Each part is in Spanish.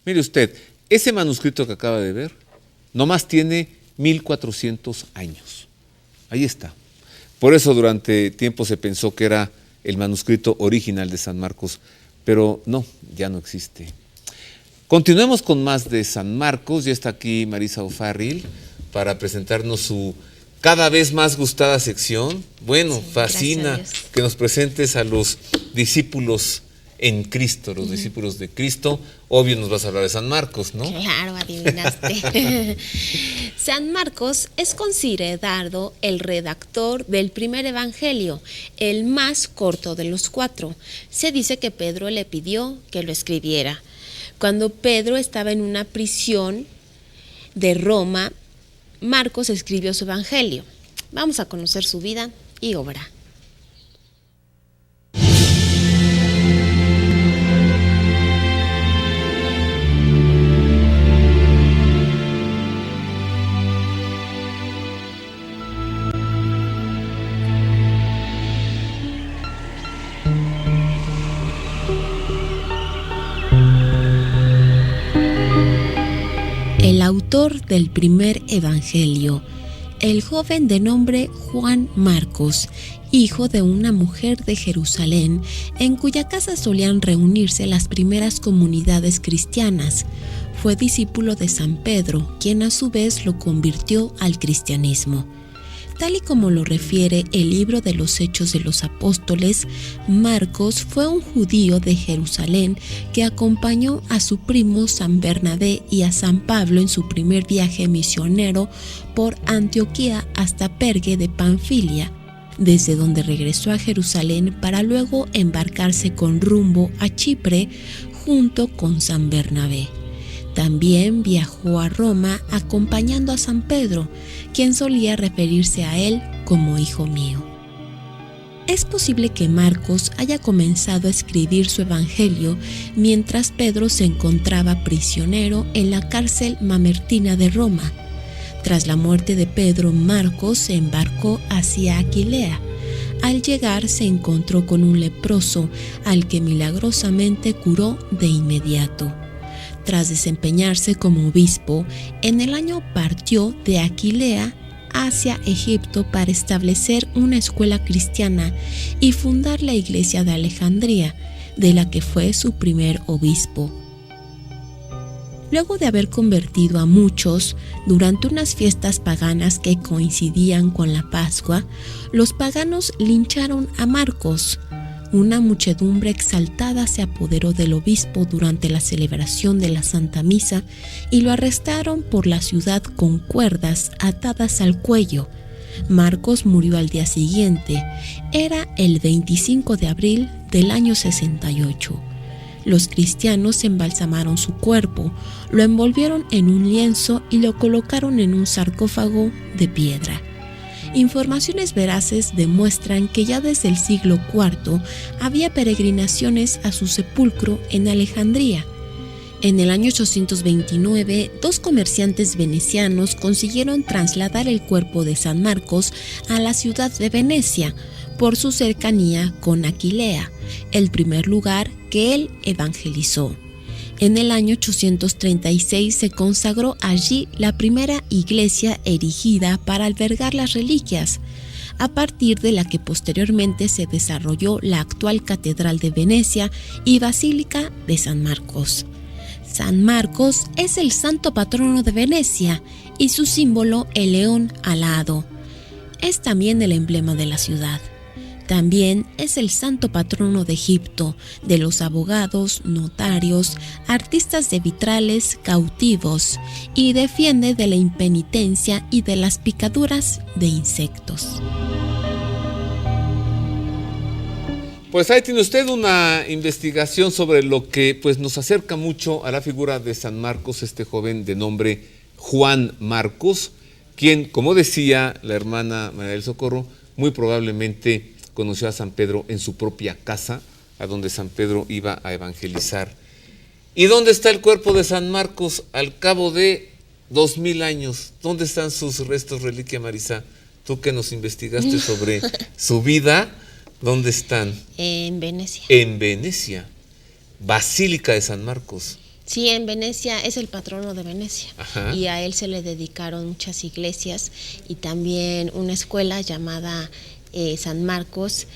Mire usted, ese manuscrito que acaba de ver, nomás tiene 1400 años. Ahí está. Por eso durante tiempo se pensó que era el manuscrito original de San Marcos, pero no, ya no existe. Continuemos con más de San Marcos. Ya está aquí Marisa O'Farrill para presentarnos su cada vez más gustada sección. Bueno, sí, fascina que nos presentes a los discípulos en Cristo, los discípulos de Cristo. Obvio nos vas a hablar de San Marcos, ¿no? Claro, adivinaste. San Marcos es considerado el redactor del primer evangelio, el más corto de los 4. Se dice que Pedro le pidió que lo escribiera. Cuando Pedro estaba en una prisión de Roma, Marcos escribió su evangelio. Vamos a conocer su vida y obra. El autor del primer evangelio, el joven de nombre Juan Marcos, hijo de una mujer de Jerusalén, en cuya casa solían reunirse las primeras comunidades cristianas, fue discípulo de San Pedro, quien a su vez lo convirtió al cristianismo. Tal y como lo refiere el libro de los Hechos de los Apóstoles, Marcos fue un judío de Jerusalén que acompañó a su primo San Bernabé y a San Pablo en su primer viaje misionero por Antioquía hasta Perge de Panfilia, desde donde regresó a Jerusalén para luego embarcarse con rumbo a Chipre junto con San Bernabé. También viajó a Roma acompañando a San Pedro, quien solía referirse a él como hijo mío. Es posible que Marcos haya comenzado a escribir su evangelio mientras Pedro se encontraba prisionero en la cárcel mamertina de Roma. Tras la muerte de Pedro, Marcos se embarcó hacia Aquilea. Al llegar se encontró con un leproso al que milagrosamente curó de inmediato. Tras desempeñarse como obispo, en el año partió de Aquilea hacia Egipto para establecer una escuela cristiana y fundar la iglesia de Alejandría, de la que fue su primer obispo. Luego de haber convertido a muchos durante unas fiestas paganas que coincidían con la Pascua, los paganos lincharon a Marcos. Una muchedumbre exaltada se apoderó del obispo durante la celebración de la Santa Misa y lo arrestaron por la ciudad con cuerdas atadas al cuello. Marcos murió al día siguiente. Era el 25 de abril del año 68. Los cristianos embalsamaron su cuerpo, lo envolvieron en un lienzo y lo colocaron en un sarcófago de piedra. Informaciones veraces demuestran que ya desde el siglo IV había peregrinaciones a su sepulcro en Alejandría. En el año 829, 2 comerciantes venecianos consiguieron trasladar el cuerpo de San Marcos a la ciudad de Venecia por su cercanía con Aquilea, el primer lugar que él evangelizó. En el año 836 se consagró allí la primera iglesia erigida para albergar las reliquias, a partir de la que posteriormente se desarrolló la actual Catedral de Venecia y Basílica de San Marcos. San Marcos es el santo patrono de Venecia y su símbolo el león alado. Es también el emblema de la ciudad. También es el santo patrono de Egipto, de los abogados, notarios, artistas de vitrales, cautivos, y defiende de la impenitencia y de las picaduras de insectos. Pues ahí tiene usted una investigación sobre lo que pues, nos acerca mucho a la figura de San Marcos, este joven de nombre Juan Marcos, quien, como decía la hermana María del Socorro, muy probablemente conoció a San Pedro en su propia casa, a donde San Pedro iba a evangelizar. ¿Y dónde está el cuerpo de San Marcos al cabo de 2000 años? ¿Dónde están sus restos, reliquia Marisa? Tú que nos investigaste sobre su vida, ¿dónde están? En Venecia. En Venecia, Basílica de San Marcos. Sí, en Venecia es el patrono de Venecia. Ajá. Y a él se le dedicaron muchas iglesias y también una escuela llamada San Marcos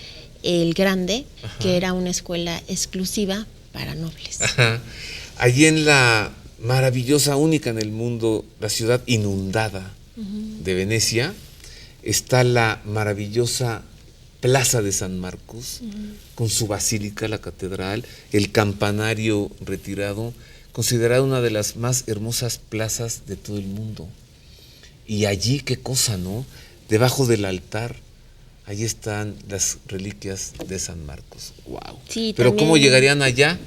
el Grande, Ajá. que era una escuela exclusiva para nobles. Ajá. Allí en la maravillosa, única en el mundo, la ciudad inundada de Venecia, está la maravillosa Plaza de San Marcos, con su basílica, la catedral, el campanario retirado, considerada una de las más hermosas plazas de todo el mundo. Y allí, qué cosa, ¿no? Debajo del altar, allí están las reliquias de San Marcos. ¡Wow! Sí, pero también ¿cómo llegarían allá?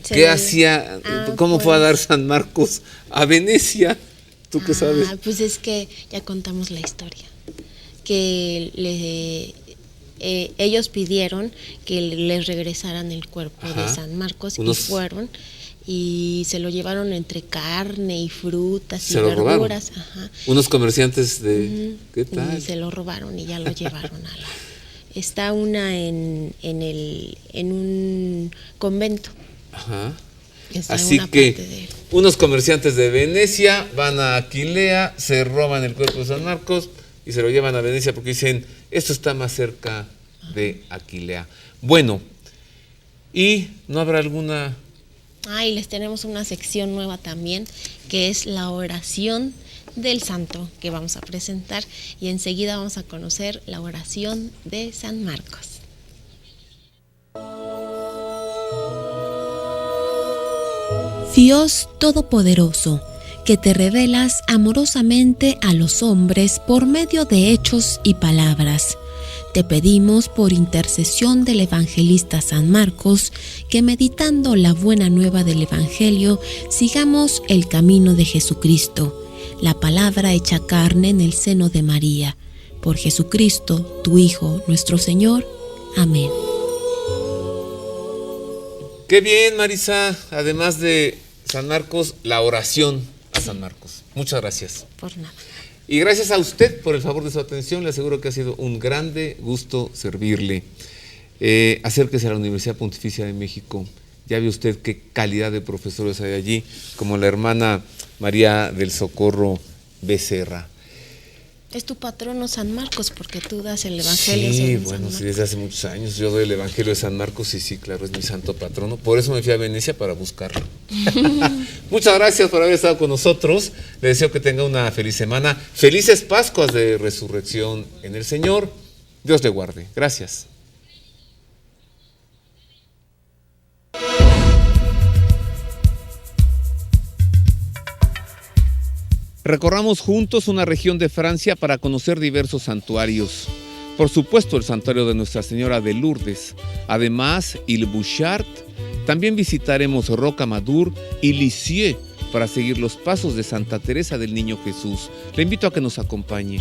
¿Qué hacía? ¿Cómo fue a dar San Marcos a Venecia? ¿Tú qué sabes? Pues es que ya contamos la historia. Que ellos pidieron que les regresaran el cuerpo de San Marcos y fueron y se lo llevaron entre carne y frutas y verduras. Ajá. Unos comerciantes de... ¿Qué tal? Y se lo robaron y ya lo llevaron a la... Está una en un convento. Ajá. Está así en una que parte de él. Unos comerciantes de Venecia van a Aquilea, se roban el cuerpo de San Marcos y se lo llevan a Venecia porque dicen, esto está más cerca de Aquilea. Bueno, ¿y no habrá alguna...? Y les tenemos una sección nueva también, que es la oración del santo que vamos a presentar y enseguida vamos a conocer la oración de San Marcos. Dios Todopoderoso, que te revelas amorosamente a los hombres por medio de hechos y palabras, te pedimos por intercesión del evangelista San Marcos, que meditando la buena nueva del Evangelio, sigamos el camino de Jesucristo, la palabra hecha carne en el seno de María. Por Jesucristo, tu Hijo, nuestro Señor. Amén. Qué bien, Marisa. Además de San Marcos, la oración a San Marcos. Muchas gracias. Por nada. Y gracias a usted por el favor de su atención. Le aseguro que ha sido un grande gusto servirle. Acérquese a la Universidad Pontificia de México. Ya ve usted qué calidad de profesores hay allí, como la hermana María del Socorro Becerra. Es tu patrono San Marcos porque tú das el Evangelio. Sí, bueno, sí, desde hace muchos años yo doy el Evangelio de San Marcos y sí, claro, es mi santo patrono. Por eso me fui a Venecia para buscarlo. Muchas gracias por haber estado con nosotros. Le deseo que tenga una feliz semana. Felices Pascuas de Resurrección en el Señor. Dios le guarde. Gracias. Recorramos juntos una región de Francia para conocer diversos santuarios. Por supuesto, el santuario de Nuestra Señora de Lourdes. Además, Île Bouchard. También visitaremos Rocamadour y Lisieux para seguir los pasos de Santa Teresa del Niño Jesús. Le invito a que nos acompañe.